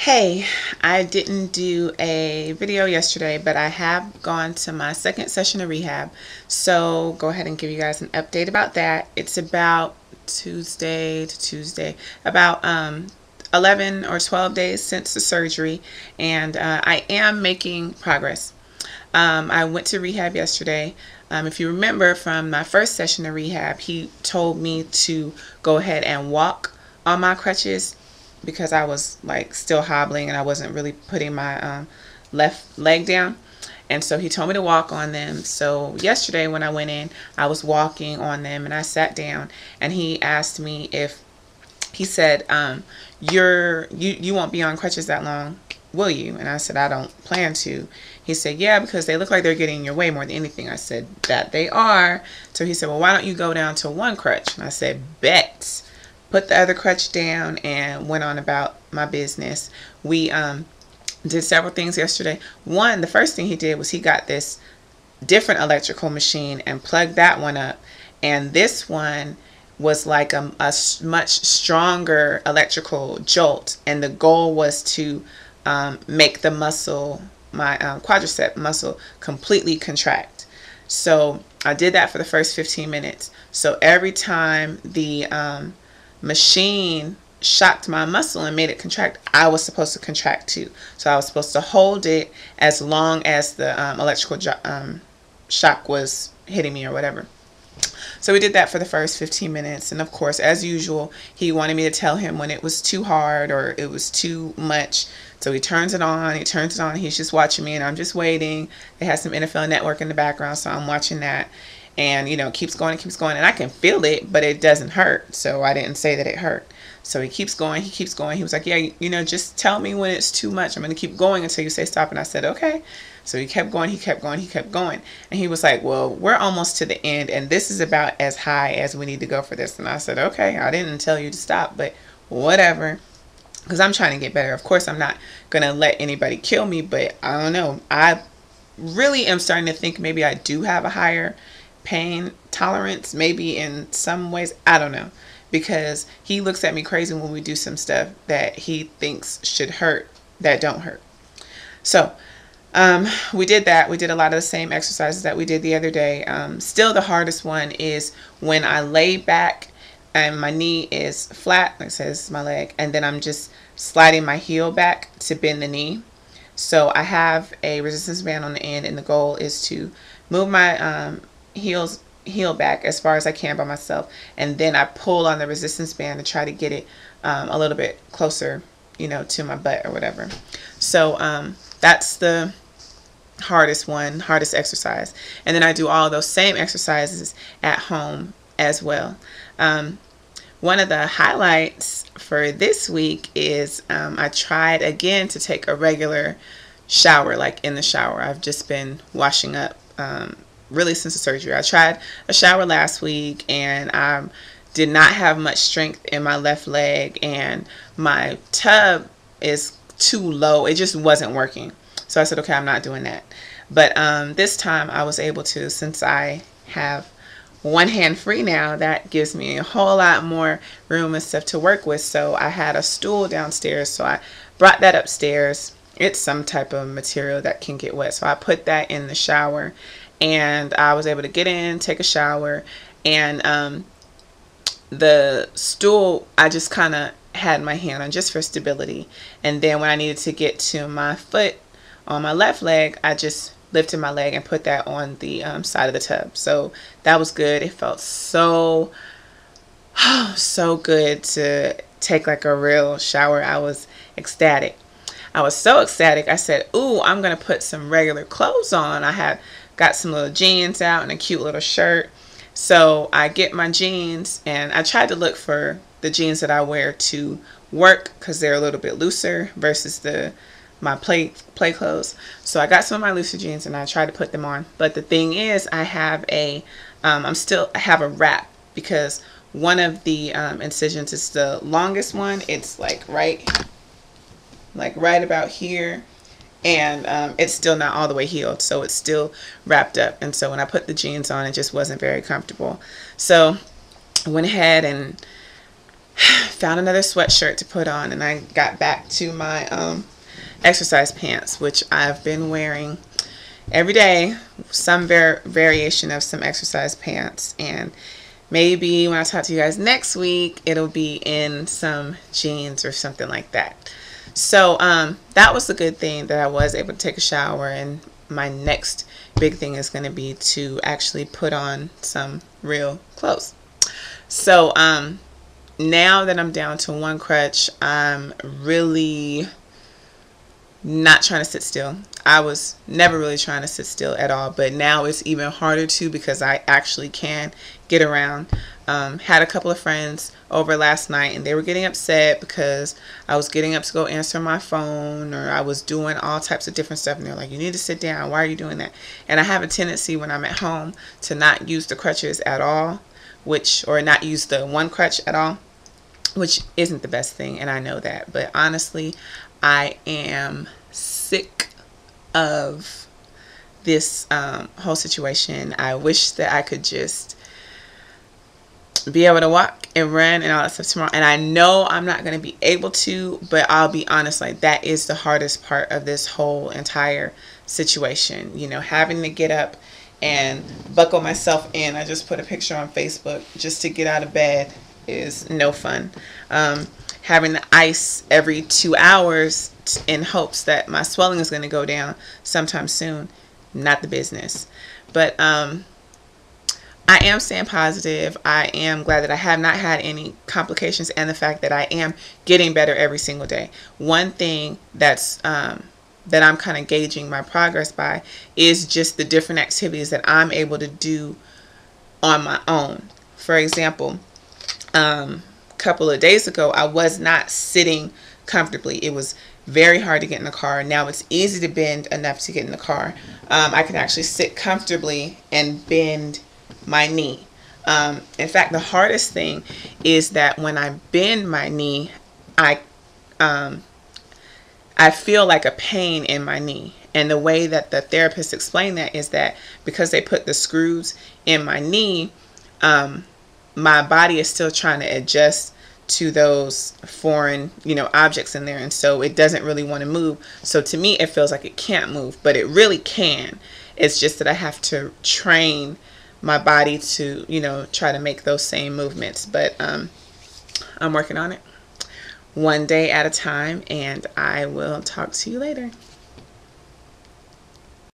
Hey, I didn't do a video yesterday, but I have gone to my second session of rehab. So go ahead and give you guys an update about that. It's about Tuesday to Tuesday, about 11 or 12 days since the surgery, and I am making progress. I went to rehab yesterday. If you remember from my first session of rehab, he told me to go ahead and walk on my crutches because I was like still hobbling and I wasn't really putting my left leg down. And so he told me to walk on them. So yesterday when I went in, I was walking on them and I sat down, and he asked me if, he said, you won't be on crutches that long, will you? And I said, I don't plan to. He said, yeah, because they look like they're getting in your way more than anything. I said, that they are. So he said, well, why don't you go down to one crutch? And I said, bet. Put the other crutch down and went on about my business. We did several things yesterday. One, the first thing he did was he got this different electrical machine and plugged that one up. And this one was like a much stronger electrical jolt. And the goal was to make the muscle, my quadricep muscle, completely contract. So I did that for the first 15 minutes. So every time the machine shocked my muscle and made it contract, I was supposed to contract too. So I was supposed to hold it as long as the electrical shock was hitting me or whatever. So we did that for the first 15 minutes. And of course, as usual, he wanted me to tell him when it was too hard or it was too much. So he turns it on, he's just watching me and I'm just waiting. They had some NFL Network in the background, so I'm watching that. And, you know, keeps going, and I can feel it, but it doesn't hurt. So I didn't say that it hurt. So he keeps going. He was like, yeah, you know, just tell me when it's too much. I'm going to keep going until you say stop. And I said, okay. So he kept going. And he was like, well, we're almost to the end, and this is about as high as we need to go for this. And I said, okay, I didn't tell you to stop, but whatever. Because I'm trying to get better. Of course, I'm not going to let anybody kill me, but I don't know. I really am starting to think maybe I do have a higher pain tolerance, maybe in some ways. I don't know, because he looks at me crazy when we do some stuff that he thinks should hurt that don't hurt. So we did that. We did a lot of the same exercises that we did the other day. Still the hardest one is when I lay back and my knee is flat, like I said, this is my leg, and then I'm just sliding my heel back to bend the knee. So I have a resistance band on the end, and the goal is to move my heel back as far as I can by myself, and then I pull on the resistance band to try to get it a little bit closer, you know, to my butt or whatever. So that's the hardest exercise. And then I do all those same exercises at home as well. One of the highlights for this week is I tried again to take a regular shower, like in the shower. I've just been washing up really since the surgery. I tried a shower last week, and I did not have much strength in my left leg, and my tub is too low. It just wasn't working. So I said, okay, I'm not doing that. But this time I was able to, since I have one hand free now, that gives me a whole lot more room and stuff to work with. So I had a stool downstairs, so I brought that upstairs. It's some type of material that can get wet, so I put that in the shower, and I was able to get in, take a shower, and the stool I just kind of had my hand on just for stability. And then when I needed to get to my foot on my left leg, I just lifted my leg and put that on the side of the tub. So that was good. It felt so good to take like a real shower. I was ecstatic. I was so ecstatic. I said, ooh, I'm going to put some regular clothes on. I had got some little jeans out and a cute little shirt. So I get my jeans, and I tried to look for the jeans that I wear to work because they're a little bit looser versus my play clothes. So I got some of my looser jeans and I tried to put them on. But the thing is, I have I have a wrap, because one of the incisions is the longest one. It's like right about here, and it's still not all the way healed, so it's still wrapped up. And so when I put the jeans on, it just wasn't very comfortable. So I went ahead and Found another sweatshirt to put on, and I got back to my exercise pants, which I've been wearing every day, some variation of some exercise pants. And maybe when I talk to you guys next week, it'll be in some jeans or something like that. So that was a good thing that I was able to take a shower, and my next big thing is going to be to actually put on some real clothes. So now that I'm down to one crutch, I'm really not trying to sit still. I was never really trying to sit still at all, but now it's even harder to, because I actually can get around. Had a couple of friends over last night, and they were getting upset because I was getting up to go answer my phone, or I was doing all types of different stuff, and they're like, you need to sit down, why are you doing that? And I have a tendency when I'm at home to not use the crutches at all, or not use the one crutch at all, which isn't the best thing, and I know that. But honestly, I am sick of this whole situation. I wish that I could just be able to walk and run and all that stuff tomorrow. And I know I'm not going to be able to, but I'll be honest, like, that is the hardest part of this whole entire situation. You know, having to get up and buckle myself in. I just put a picture on Facebook just to get out of bed is no fun. Having to ice every 2 hours in hopes that my swelling is going to go down sometime soon, not the business. But I am staying positive. I am glad that I have not had any complications, and the fact that I am getting better every single day. One thing that's that I'm kind of gauging my progress by is just the different activities that I'm able to do on my own. For example, couple of days ago, I was not sitting comfortably. It was very hard to get in the car. Now it's easy to bend enough to get in the car. I can actually sit comfortably and bend my knee. In fact, the hardest thing is that when I bend my knee, I feel like a pain in my knee. And the way that the therapist explained that is that because they put the screws in my knee, my body is still trying to adjust to those foreign, objects in there, and so it doesn't really want to move. So to me, it feels like it can't move, but it really can. It's just that I have to train my body to, try to make those same movements. But I'm working on it, one day at a time, and I will talk to you later.